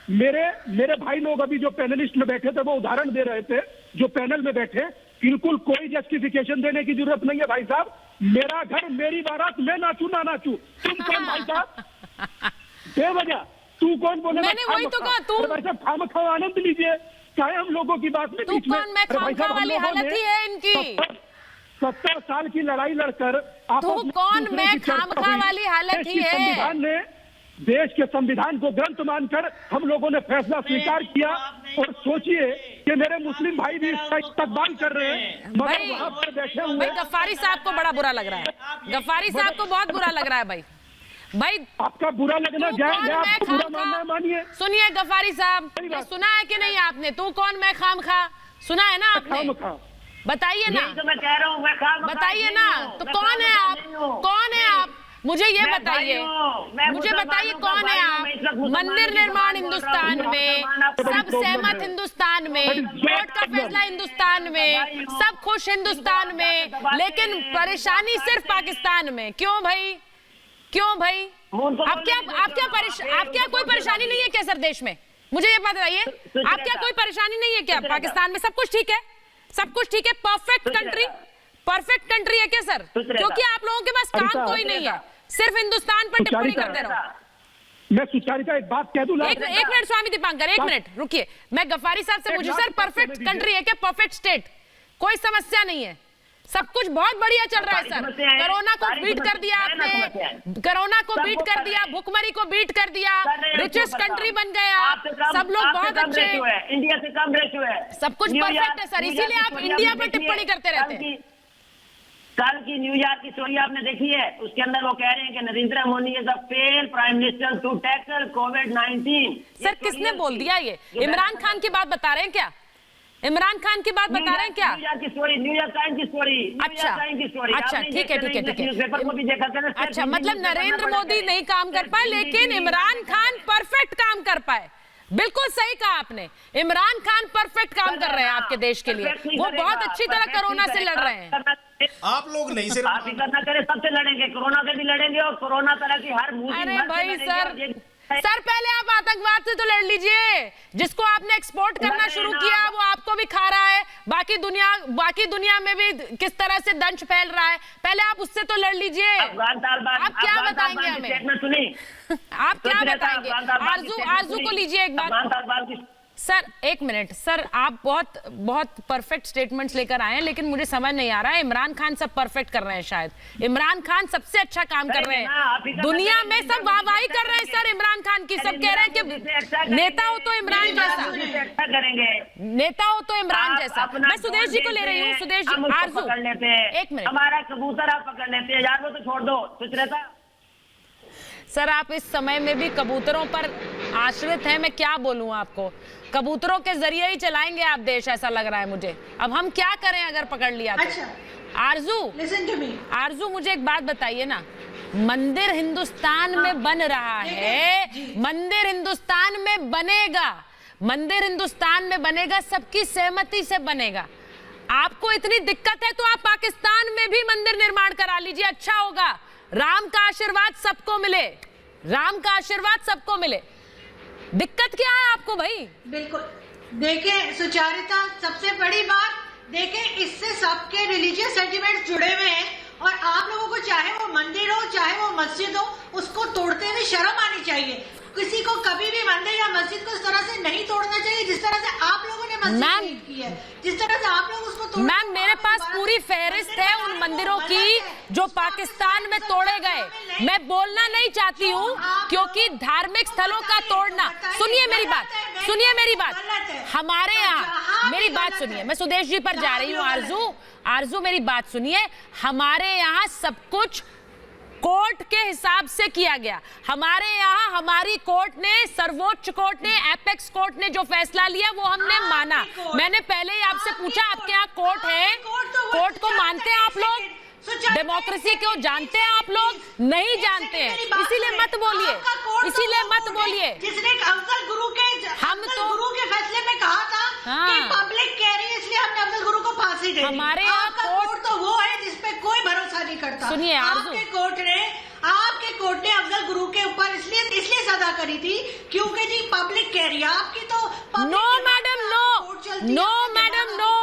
मेरे भाई लोग अभी जो पैनलिस्ट में बैठे थे वो उदाहरण दे रहे थे, जो पैनल में बैठे, बिल्कुल कोई जस्टिफिकेशन देने की जरूरत नहीं है भाई साहब। मेरा घर, मेरी बारात, मैं नाचू ना नाचू, तुम कौन भाई साहब? बेवजह तू कौन बोले? मैंने वही तो कहा, तुम भाई साहब खामखा आनंद लीजिए, चाहे हम लोगों की बात में बीच में। खामखा वाली हालत ही है इनकी। 70 साल की लड़ाई लड़कर तू कौन मैं खामखा वाली हालत ही है। संविधान ने, देश के संविधान को ग्रंथ मानकर हम लोगों ने फैसला स्वीकार किया। और सोचिए कि मेरे मुस्लिम भाई भी इसका इस्तकबाल कर रहे हैं, मगर वहां पर बैठे हुए। गफ्फारी साहब को बड़ा बुरा लग रहा है, गफ्फारी साहब को बहुत बुरा लग रहा है। भाई आपका बुरा लगना जाए, आपको बुरा मानना मानिए। सुनिए गफ्फारी साहब, ये सुना है कि नहीं आपने? तू कौन मैं खामखा, सुना है ना आपने? बताइए ना, तो मैं कह रहा हूँ, मैं खामखा बताइए ना, तो कौन है आप? कौन है आप? मुझे ये बताइए, मुझे बताइए कौन है आप? मंदिर निर्माण हिंदुस्तान में, सब सहमत हिंदुस्तान में, कोर्ट का फैसला हिंदुस्तान में, सब खुश हिंदुस्तान में, लेकिन परेशानी सिर्फ पाकिस्तान में। क्यों भाई, क्यों भाई? आप क्या कोई परेशानी नहीं है क्या सर देश में? मुझे ये बताइए, आप क्या कोई परेशानी नहीं है क्या पाकिस्तान में? सब कुछ ठीक है, सब कुछ ठीक है, परफेक्ट कंट्री है क्या सर? क्योंकि आप लोगों के पास काम कोई नहीं है, सिर्फ हिंदुस्तान पर टिप्पणी करते रहो। मैं सुचारिता एक बात कह दूं? एक मिनट स्वामी दीपांकर, एक मिनट रुकिए। मैं गफ्फारी साहब से पूछूं, सर परफेक्ट कंट्री है क्या? परफेक्ट स्टेट, कोई समस्या नहीं है, सब कुछ बहुत बढ़िया चल रहा है सर। कोरोना को बीट कर दिया आपने, कोरोना को बीट कर दिया, भुखमरी को बीट कर दिया, रिचेस्ट कंट्री बन गया, सब लोग बहुत अच्छे, इंडिया से कम रेशियो है, सब कुछ परफेक्ट है सर, इसीलिए आप इंडिया पर टिप्पणी करते रहते हैं। कल की न्यूयॉर्क की स्टोरी आपने देखी है? उसके अंदर वो कह रहे हैं कि Narendra Modi is a fail prime minister to tackle कोविड-19। सर किसने बोल दिया ये? इमरान खान की बात बता रहे हैं क्या? इमरान खान की बात बता रहे हैं क्या? न्यूयॉर्क टाइम्स की स्टोरी। अच्छा ठीक है। अच्छा, मतलब नरेंद्र मोदी नहीं काम कर पाए, लेकिन इमरान खान परफेक्ट काम कर पाए। बिल्कुल सही कहा आपने, इमरान खान परफेक्ट काम कर रहे हैं आपके देश के लिए, वो बहुत अच्छी तरह कोरोना से लड़ रहे हैं। आप लोग नहीं, सिर्फ आप ही करना करें, सबसे लड़ेंगे, कोरोना से भी लड़ेंगे और कोरोना तरह की हर मुद्दे। अरे भाई सर पहले आप आतंकवाद से तो लड़ लीजिए, जिसको आपने एक्सपोर्ट करना शुरू किया वो आपको भी खा रहा है, बाकी दुनिया में भी किस तरह से दंश फैल रहा है, पहले आप उससे तो लड़ लीजिए। आप क्या बताएंगे हमें? आप क्या बताएंगे? आरजू को लीजिए एक बार। सर एक मिनट, सर आप बहुत परफेक्ट स्टेटमेंट्स लेकर आए हैं, लेकिन मुझे समझ नहीं आ रहा है, इमरान खान सब परफेक्ट कर रहे हैं, शायद इमरान खान सबसे अच्छा काम कर रहे हैं दुनिया में, सब वाहवाही कर रहे हैं सर इमरान खान की, सब कह रहे हैं कि नेता हो तो इमरान जैसा, नेता हो तो इमरान जैसा। मैं सुदेश जी को ले रही हूँ, सुदेश जी। आरजू एक मिनट, हमारा कबूतर आप पकड़ लेते हैं यार, वो तो छोड़ दो सुचरिता। सर आप इस समय में भी कबूतरों पर आश्रित हैं, मैं क्या बोलूं आपको, कबूतरों के जरिए ही चलाएंगे आप देश, ऐसा लग रहा है मुझे। अब हम क्या करें अगर पकड़ लिया तो? अच्छा। आरजू मुझे एक बात बताइए ना, मंदिर हिंदुस्तान में बन रहा है, मंदिर हिंदुस्तान में बनेगा, मंदिर हिंदुस्तान में बनेगा, सबकी सहमति से बनेगा। आपको इतनी दिक्कत है तो आप पाकिस्तान में भी मंदिर निर्माण करा लीजिए, अच्छा होगा। राम का आशीर्वाद सबको मिले, राम का आशीर्वाद सबको मिले। दिक्कत क्या है आपको भाई? बिल्कुल, देखिए सुचारिता, सबसे बड़ी बात देखिए, इससे सबके रिलीजियस सेंटिमेंट्स जुड़े हुए हैं और आप लोगों को चाहे वो मंदिर हो चाहे वो मस्जिद हो, उसको तोड़ते हुए शर्म आनी चाहिए। किसी को कभी भी मंदिर या मस्जिद को इस तरह से नहीं तोड़ना चाहिए जिस तरह से आप लोगों ने मस्जिद शहीद की है, जिस तरह से आप लोग उसको तोड़। मैम, मेरे पास पूरी फहरिस्त है उन मंदिरों की जो पाकिस्तान में तोड़े गए। मैं बोलना नहीं चाहती हूँ क्योंकि धार्मिक स्थलों का तोड़ना, सुनिए मेरी बात, सुनिए मेरी बात, हमारे यहाँ मेरी बात सुनिए, मैं सुदेश जी पर जा रही हूँ। आरजू मेरी बात सुनिए, हमारे यहाँ सब कुछ कोर्ट के हिसाब से किया गया। हमारे यहाँ हमारी कोर्ट ने, सर्वोच्च कोर्ट ने, एपेक्स कोर्ट ने जो फैसला लिया वो हमने माना। मैंने पहले ही आपसे पूछा आपके यहाँ कोर्ट है, कोर्ट को मानते हैं आप लोग? डेमोक्रेसी को जानते हैं आप लोग? नहीं जानते हैं, इसीलिए मत बोलिए, इसीलिए मत बोलिए। जिसने अफजल गुरु के गुरु के फैसले में कहा था कि पब्लिक कह रही है इसलिए हमने अफजल गुरु को फांसी दे दी। हमारे यहाँ कोर्ट तो वो है जिसपे कोई भरोसा नहीं करता। सुनिए आपके कोर्ट ने अफजल गुरु के ऊपर इसलिए सजा करी थी क्योंकि जी पब्लिक कह रही है। आपकी तो no madam, no madam, no.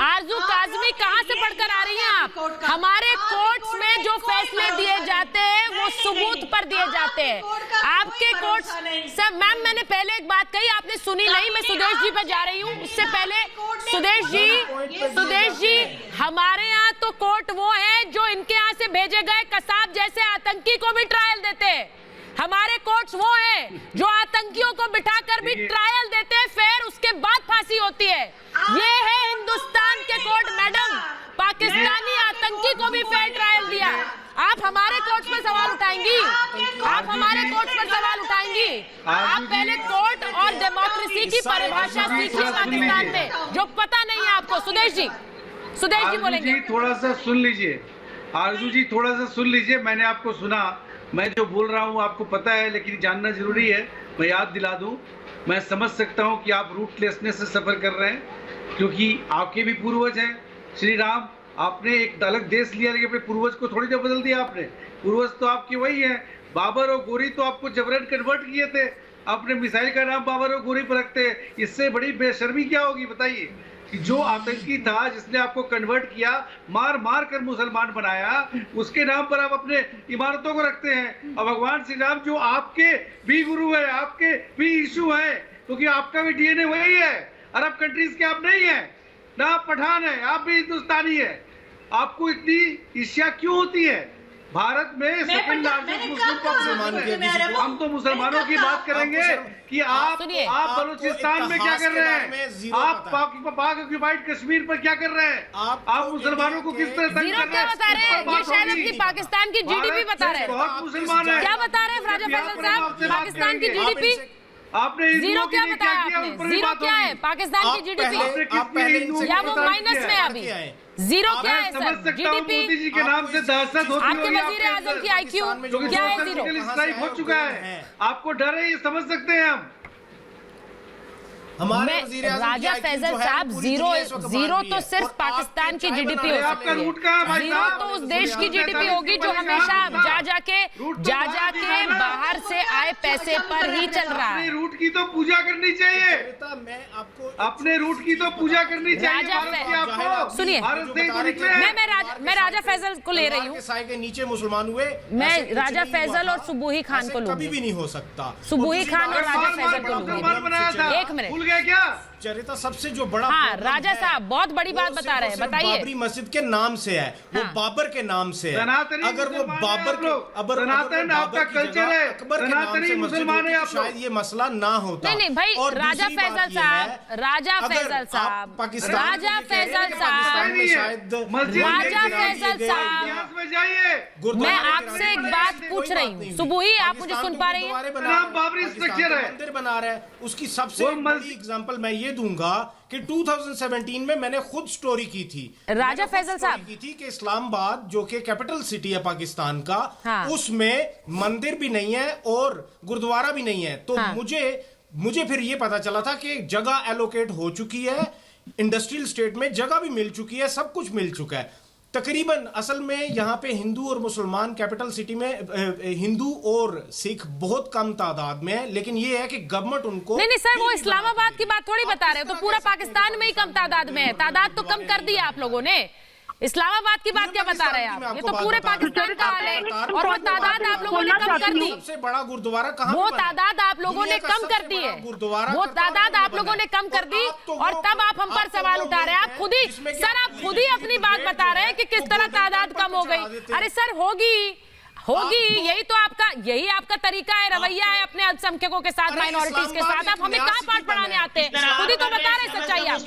Arzoo Kazmi कहाँ से पढ़कर आ रही हैं आप? हमारे कोर्ट्स में जो फैसले दिए जाते हैं वो सबूत पर दिए जाते हैं। आपके कोर्ट्स सर, मैम मैंने पहले एक बात कही आपने सुनी नहीं, मैं सुदेश जी पर जा रही हूँ। उससे पहले सुदेश जी, हमारे यहाँ तो कोर्ट वो है जो इनके यहाँ से भेजे गए कसाब जैसे आतंकी को भी ट्रायल देते हैं। हमारे कोर्ट्स वो हैं जो आतंकियों को बिठाकर भी ट्रायल देते हैं, फिर उसके बाद फांसी होती है। ये है हिंदुस्तान के कोर्ट मैडम। पाकिस्तानी आतंकी को भी फेयर ट्रायल दिया। आप हमारे कोर्ट पर सवाल उठाएंगी? आप हमारे कोर्ट पर सवाल उठाएंगी? आप पहले कोर्ट और डेमोक्रेसी की परिभाषा सीखिए पाकिस्तान में, जो पता नहीं है आपको। सुदेश जी बोलेंगे। थोड़ा सा सुन लीजिए, आरजू जी थोड़ा सा सुन लीजिए। मैंने आपको सुना, मैं जो बोल रहा हूँ आपको पता है, लेकिन जानना जरूरी है। मैं याद दिला दूं, मैं समझ सकता हूँ कि आप रूटलेसनेस से सफर कर रहे हैं क्योंकि आपके भी पूर्वज हैं श्री राम। आपने एक अलग देश लिया लेकिन अपने पूर्वज को थोड़ी देर बदल दिया आपने। पूर्वज तो आपके वही हैं। बाबर और गोरी तो आपको जबरन कन्वर्ट किए थे। आपने मिसाइल का नाम बाबर और गोरी पर रखते हैं। इससे बड़ी बेशर्मी क्या होगी बताइए? कि जो आतंकी था जिसने आपको कन्वर्ट किया, मार मार कर मुसलमान बनाया, उसके नाम पर आप अपने इमारतों को रखते हैं। और भगवान श्री राम जो आपके भी गुरु है, आपके भी यीशु है, क्योंकि आपका भी डीएनए वही है। अरब कंट्रीज के आप नहीं है ना, आप पठान है, आप भी हिंदुस्तानी है। आपको इतनी ईर्ष्या क्यों होती है? भारत में सेकंड लार्जेस्ट मुस्लिम पॉपुलेशन। हम तो मुसलमानों की बात करेंगे कि आप बलूचिस्तान में क्या कर रहे हैं, आप पाक ऑक्युपाइड कश्मीर पर क्या कर रहे हैं, आप मुसलमानों को किस तरह जीरो क्या बता रहे हैं? ये शायद अपनी पाकिस्तान की जीडीपी बता रहे हैं। बहुत मुसलमान है। क्या बता रहे हैं राजा फैसल साहब? पाकिस्तान की जीडीपी आपने जीरो क्या बताया आपने? जीरो क्या है पाकिस्तान की जीडीपी? या वो माइनस में अभी जीरो क्या है सर? जीडीपी मोदी जी के नाम से दहशत होती आपके वजीर आजम की आईक्यू क्या है? जीरो स्ट्राइक हो चुका है। आपको डर है, ये समझ सकते हैं हम। राजा फैसल साहब, जीरो तो सिर्फ पाकिस्तान की जीडीपी हो सकती है। जीरो तो उस देश की जीडीपी होगी जो हमेशा जा जाके बाहर से आए पैसे पर ही चल रहा है। रूट की तो पूजा करनी चाहिए। अपने रूट की तो पूजा करनी चाहिए। सुनिए, मैं राजा फैसल को ले रही हूँ। के नीचे मुसलमान हुए, मैं राजा फैसल और सुबूही खान को लूंगी। कभी भी नहीं हो सकता। सुबूही खान और राजा फैसल को लूंगी। एक मिनट, क्या चरिता सबसे जो बड़ा राजा साहब बहुत बड़ी बात बता रहे हैं, बताइए। बाबरी मस्जिद के नाम से है, वो बाबर के नाम से है। अगर वो बाबर सनातन आपका कल्चर है, सनातनी मुसलमान है, आप शायद ये मसला ना होता। नहीं भाई, राजा फैसल साहब, राजा फैसल साहब, मैं आपसे एक बात पूछ रही हूँ। सुबुही, आप मुझे सुन पा रही हैं? बाबरी स्ट्रक्चर है, मंदिर बना रहे हैं। उसकी सबसे बड़ी एग्जांपल मैं ये दूंगा कि 2017 में मैंने खुद स्टोरी की थी, राजा फैसल साहब की थी कि इस्लामाबाद जो कि कैपिटल सिटी है पाकिस्तान का, हाँ। उसमें मंदिर भी नहीं है और गुरुद्वारा भी नहीं है। तो हाँ। मुझे फिर ये पता चला था कि जगह एलोकेट हो चुकी है, इंडस्ट्रियल स्टेट में जगह भी मिल चुकी है, सब कुछ मिल चुका है। तकरीबन असल में यहाँ पे हिंदू और मुसलमान कैपिटल सिटी में हिंदू और सिख बहुत कम तादाद में है, लेकिन ये है कि गवर्नमेंट उनको नहीं सर, वो इस्लामाबाद की बात थोड़ी बता रहे हो, तो पूरा पाकिस्तान में ही कम तादाद में है। तादाद तो कम कर दिया आप लोगों ने, इस्लामाबाद की बात क्या बता रहे हैं आप? ये तो पूरे पाकिस्तान का हाल है, और वो तादाद आप लोगों ने कम कर दी। सबसे बड़ा गुरुद्वारा कहाँ? वो तादाद आप लोगों ने कम कर दी है, वो तादाद आप लोगों ने कम कर दी, और तब आप हम पर सवाल उठा रहे हैं। आप खुद ही सर, आप खुद ही अपनी बात बता रहे हैं कि किस तरह तादाद कम हो गई। अरे सर, होगी, यही आपका तरीका है, रवैया है अपने अल्पसंख्यकों के साथ, माइनॉरिटीज के साथ। आप हमें कहाँ पाठ पढ़ाने आते हैं? खुद ही तो बता रहे सच्चाई आप।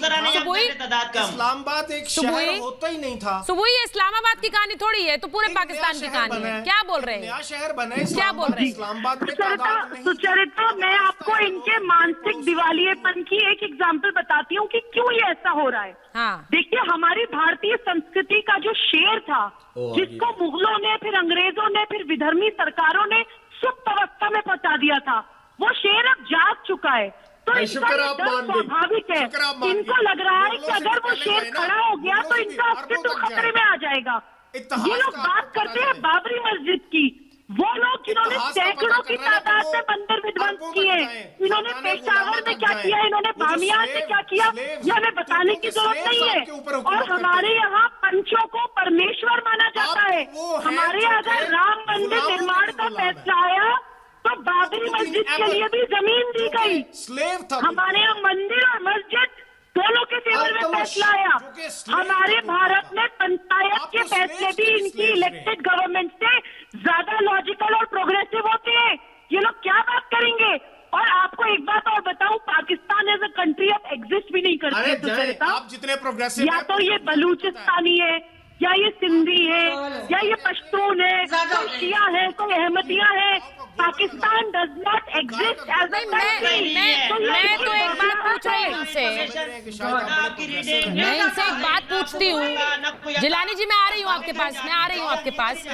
इस्लामाबाद एक शहर होता ही नहीं था। सुबुई, इस्लामाबाद की कहानी थोड़ी है, तो पूरे पाकिस्तान की कहानी है। क्या बोल रहे हैं? नया शहर बने, क्या बोल रहे हैं? इस्लामाबाद में सुचरिता, मैं आपको इनके मानसिक दिवालियेपन की एक एग्जाम्पल बताती हूँ कि क्यों ये ऐसा हो रहा है। हाँ। देखिए, हमारी भारतीय संस्कृति का जो शेर था, जिसको मुगलों ने, फिर अंग्रेजों ने, फिर विधर्मी सरकारों ने सुप्त अवस्था में पहुंचा दिया था, वो शेर अब जाग चुका है। तो इनका ये डर स्वाभाविक है। इनको लग रहा है कि अगर वो शेर खड़ा हो गया तो इनका अस्तित्व खतरे में आ जाएगा। ये लोग बात करते हैं बाबरी मस्जिद की, वो लोग जिन्होंने सैकड़ों की तादाद में मंदिर विध्वंस किए, इन्होंने पेशावर में क्या किया, इन्होंने बामियान में क्या किया, ये हमें बताने की जरूरत नहीं है। और हमारे यहाँ पंचों को परमेश्वर माना जाता है। हमारे यहाँ अगर राम मंदिर निर्माण का फैसला आया तो बाबरी मस्जिद के लिए भी जमीन दी गई। हमारे यहाँ मंदिर और मस्जिद दोनों के फेवर में फैसला आया। हमारे भारत में पंचायत के फैसले भी इनकी इलेक्टेड गवर्नमेंट से ज्यादा लॉजिकल और प्रोग्रेसिव होते हैं। ये लोग क्या बात करेंगे? और आपको एक बात और बताऊं, पाकिस्तान एज अ कंट्री अब एग्जिस्ट भी नहीं करती। आप जितने प्रोग्रेसिव, या तो ये बलूचिस्तानी है, या ये सिंधी है, या ये पश्तून है, कोई शिया है, कोई अहमदिया है। Pakistan does not exist as a country. मैं तो एक बात पूछ रही हूँ इनसे, मैं इनसे एक बात पूछती हूँ। जिलानी जी, मैं आ रही हूँ आपके पास,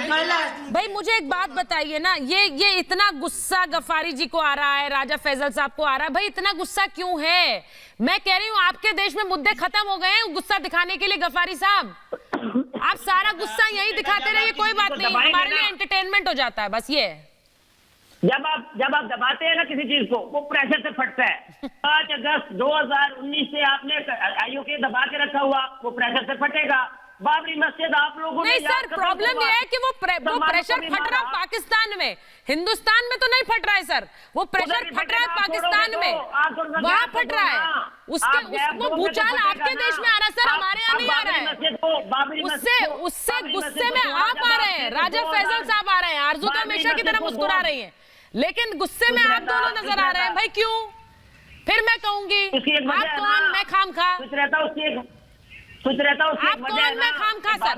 भाई मुझे एक बात बताइए ना, ये इतना गुस्सा गफारी जी को आ रहा है, राजा फैजल साहब को आ रहा है, भाई इतना गुस्सा क्यों है? मैं कह रही हूँ आपके देश में मुद्दे खत्म हो गए हैं गुस्सा दिखाने के लिए। गफारी साहब, आप सारा गुस्सा यही दिखाते रहिए, कोई बात नहीं, हमारे लिए एंटरटेनमेंट हो जाता है, बस ये। जब आप दबाते हैं ना किसी चीज को, वो प्रेशर से फटता है। 5 अगस्त 2019 से आपने आईओके दबा के रखा हुआ, वो प्रेशर से फटेगा। बाबरी मस्जिद आप लोगों ने, नहीं सर, प्रॉब्लम ये है कि वो प्रेशर फट रहा है पाकिस्तान में, हिंदुस्तान में तो नहीं फट रहा है सर। वो प्रेशर फट रहा है पाकिस्तान में, वहां फट रहा है। वो भूचाल आपके देश में आ रहा है सर, हमारे यहाँ नहीं आ रहा है। उससे गुस्से में आप आ रहे हैं, राजा फैजल साहब आ रहे हैं, आरजू तो हमेशा की तरह मुस्कुरा रही है, लेकिन गुस्से में आप दोनों नजर आ रहे हैं। भाई क्यों? फिर मैं कहूंगी आप कौन, मैं खामखा, आप कौन, मैं खामखा सर।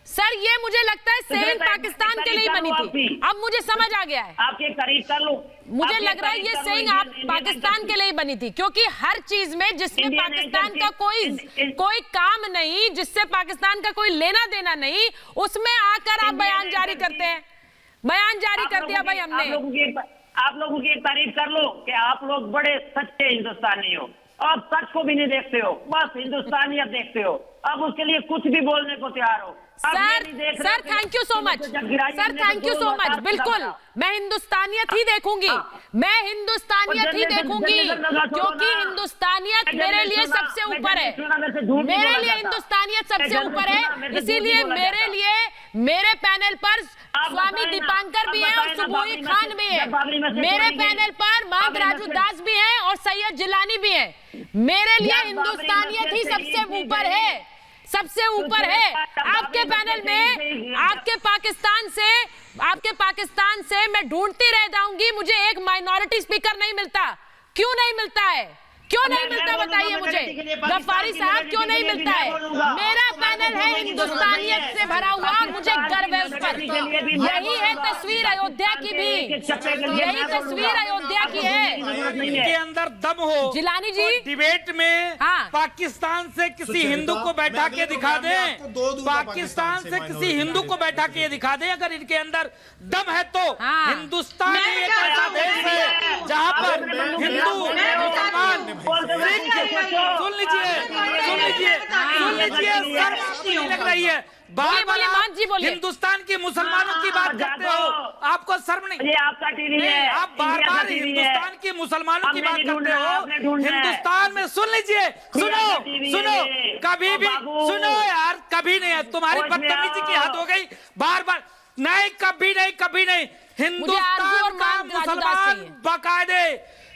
सर ये मुझे लगता है सेइंग पाकिस्तान के लिए बनी थी, अब मुझे समझ आ गया है। आपके करीब कर लो, मुझे लग रहा है ये सेइंग आप पाकिस्तान के लिए बनी थी, क्योंकि हर चीज में जिसमें पाकिस्तान का कोई काम नहीं, जिससे पाकिस्तान का कोई लेना देना नहीं, उसमें आकर आप बयान जारी करते हैं। बयान जारी कर दिया भाई हमने। आप लोगों की तारीफ कर लो कि आप लोग बड़े सच्चे हिंदुस्तानी हो, आप सच को भी नहीं देखते हो, बस हिंदुस्तानियत देखते हो। अब उसके लिए कुछ भी बोलने को तैयार हो। Sir thank you so much, sir thank you so much. बिल्कुल मैं हिंदुस्तानियत ही देखूंगी, मैं हिंदुस्तानियत ही देखूंगी, क्योंकि हिंदुस्तानियत मेरे लिए सबसे ऊपर है, मेरे लिए हिंदुस्तानियत सबसे ऊपर है। इसीलिए मेरे लिए मेरे पैनल पर स्वामी दीपांकर भी हैं और सुबोई खान भी है, मेरे पैनल पर महंत राजू दास भी हैं और सैयद जिलानी भी हैं। मेरे लिए हिंदुस्तानियत ही सबसे ऊपर है, सबसे ऊपर है। आपके पैनल में आपके पाकिस्तान से मैं ढूंढती रह जाऊंगी, मुझे एक माइनॉरिटी स्पीकर नहीं मिलता। क्यों नहीं मिलता है? क्यों नहीं मिलता बताइए मुझे, गफ्फारी साहब क्यों नहीं मिलता है? मेरा पैनल है हिंदुस्तानियत से भरा हुआ और मुझे गर्व है उस पर। यही है तस्वीर अयोध्या की भी, यही तस्वीर अयोध्या की है। इनके अंदर दम हो जिलानी जी, डिबेट में पाकिस्तान से किसी हिंदू को बैठा के दिखा दें, पाकिस्तान से किसी हिंदू को बैठा के दिखा दें, अगर इनके अंदर दम है तो। हिंदुस्तान एक ऐसा देश है जहां पर हिंदू मुसलमान, सुन लीजिए लीजिए, सुन लीजिए, शर्म आपको नहीं लग रही है? बार बार हिंदुस्तान के मुसलमानों की बात करते हो, आपको शर्म नहीं? ये आपका टीवी है, आप बार बार हिंदुस्तान के मुसलमानों की बात करते हो। हिंदुस्तान में सुन लीजिए, सुनो सुनो, कभी भी सुनो यार, कभी नहीं है, तुम्हारी बदतमीजी की हद हो गई। बार बार नहीं, कभी नहीं, कभी नहीं। हिंदुस्तान का मुसलमान बाकायदे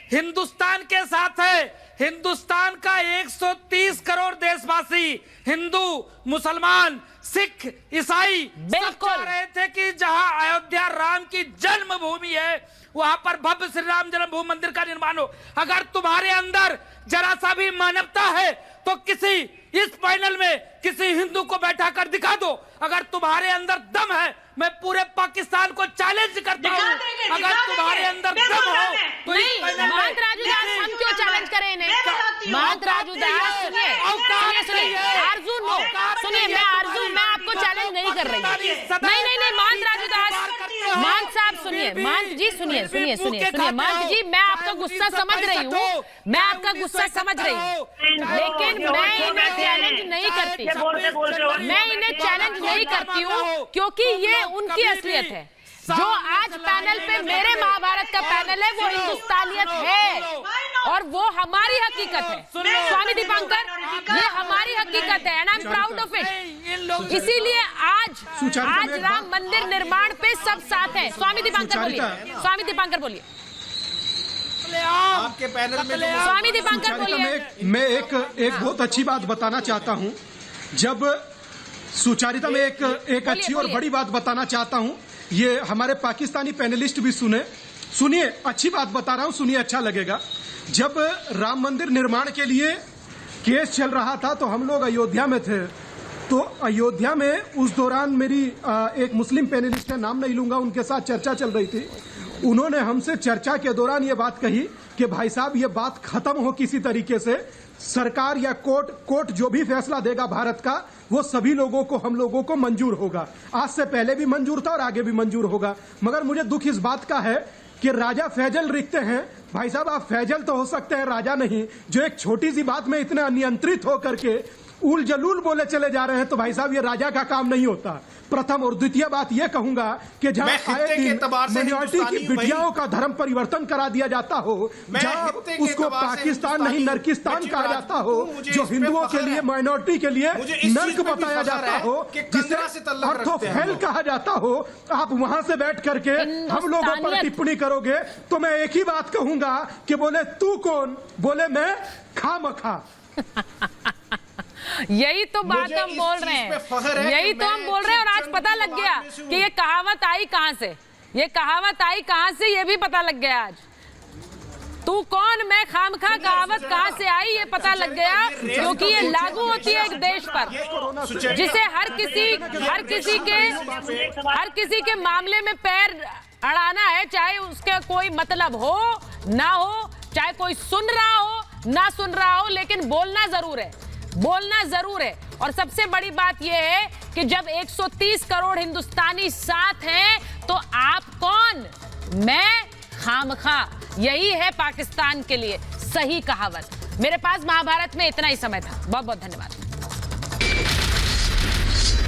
हिंदुस्तान के साथ है। हिंदुस्तान का 130 करोड़ देशवासी, हिंदू, मुसलमान, सिख, ईसाई सब चाह रहे थे कि जहां अयोध्या राम की जन्मभूमि है वहां पर भव्य श्री राम जन्मभूमि मंदिर का निर्माण हो। अगर तुम्हारे अंदर जरा सा भी मानवता है तो किसी इस पैनल में किसी हिंदू को बैठा कर दिखा दो। अगर तुम्हारे अंदर दम है, मैं पूरे पाकिस्तान को चैलेंज करता हूं, अगर तुम्हारे अंदर दम हो तो नहीं, महंत राजू दास, हम क्यों चैलेंज करें इन्हें? महंत राजू दास, सुनिए, आरजू नो, सुनिए, मैं आपको चैलेंज नहीं कर रही। नहीं, महंत राजू दास, महंत साहब सुनिए, महंत जी सुनिए, महंत जी, मैं आपका गुस्सा समझ रही हूँ, मैं आपका गुस्सा समझ रही हूँ, लेकिन मैं इन्हें चैलेंज नहीं करती, मैं इन्हें चैलेंज नहीं करती हूँ क्योंकि ये उनकी असलियत है। जो आज पैनल पे मेरे महाभारत का पैनल है वो हिंदुस्तानियत है और वो हमारी हकीकत है। स्वामी दीपांकर, ये हमारी हकीकत है and I am proud of it. इसीलिए आज राम मंदिर निर्माण पे सब साथ हैं। स्वामी दीपांकर बोलिए, आपके पैनल में स्वामी दीपांकर बोलिए। मैं एक बहुत अच्छी बात बताना चाहता हूं। जब सुचारिता में एक अच्छी और बड़ी बात बताना चाहता हूं, ये हमारे पाकिस्तानी पैनलिस्ट भी सुनिए, अच्छी बात बता रहा हूं, सुनिए, अच्छा लगेगा। जब राम मंदिर निर्माण के लिए केस चल रहा था तो हम लोग अयोध्या में थे। तो अयोध्या में उस दौरान मेरी एक मुस्लिम पैनलिस्ट है, नाम नहीं लूंगा, उनके साथ चर्चा चल रही थी। उन्होंने हमसे चर्चा के दौरान ये बात कही कि भाई साहब ये बात खत्म हो किसी तरीके से, सरकार या कोर्ट जो भी फैसला देगा भारत का वो सभी लोगों को, हम लोगों को मंजूर होगा। आज से पहले भी मंजूर था और आगे भी मंजूर होगा। मगर मुझे दुख इस बात का है कि राजा फैजल लिखते हैं, भाई साहब आप फैजल तो हो सकते हैं, राजा नहीं, जो एक छोटी सी बात में इतने अनियंत्रित होकर के उल जलूल बोले चले जा रहे हैं, तो भाई साहब ये राजा का काम नहीं होता। प्रथम और द्वितीय बात ये कहूंगा कि जहां आए दिन माइनॉरिटी की बिटियाओं का धर्म परिवर्तन करा दिया जाता हो, जहां उसको पाकिस्तान नहीं नरकिस्तान कहा जाता हो, जो हिंदुओं के लिए, माइनॉरिटी के लिए नर्क बताया जाता हो, जिसे अर्थोफेल कहा जाता हो, आप वहां से बैठ करके हम लोगों पर टिप्पणी करोगे तो मैं एक ही बात कहूंगा कि बोले तू कौन, बोले मैं खामखा। यही तो बात हम बोल रहे हैं, यही तो हम बोल रहे हैं। और आज पता लग गया कि ये कहावत आई कहां से, ये भी पता लग गया आज। तू कौन मैं खामखा कहावत कहां से आई ये पता लग गया, क्योंकि ये लागू होती है एक देश पर जिसे हर किसी के मामले में पैर अड़ाना है, चाहे उसका कोई मतलब हो ना हो, चाहे कोई सुन रहा हो ना सुन रहा हो, लेकिन बोलना जरूर है। और सबसे बड़ी बात यह है कि जब 130 करोड़ हिंदुस्तानी साथ हैं तो आप कौन, मैं खामखा। यही है पाकिस्तान के लिए सही कहावत। मेरे पास महाभारत में इतना ही समय था। बहुत बहुत धन्यवाद।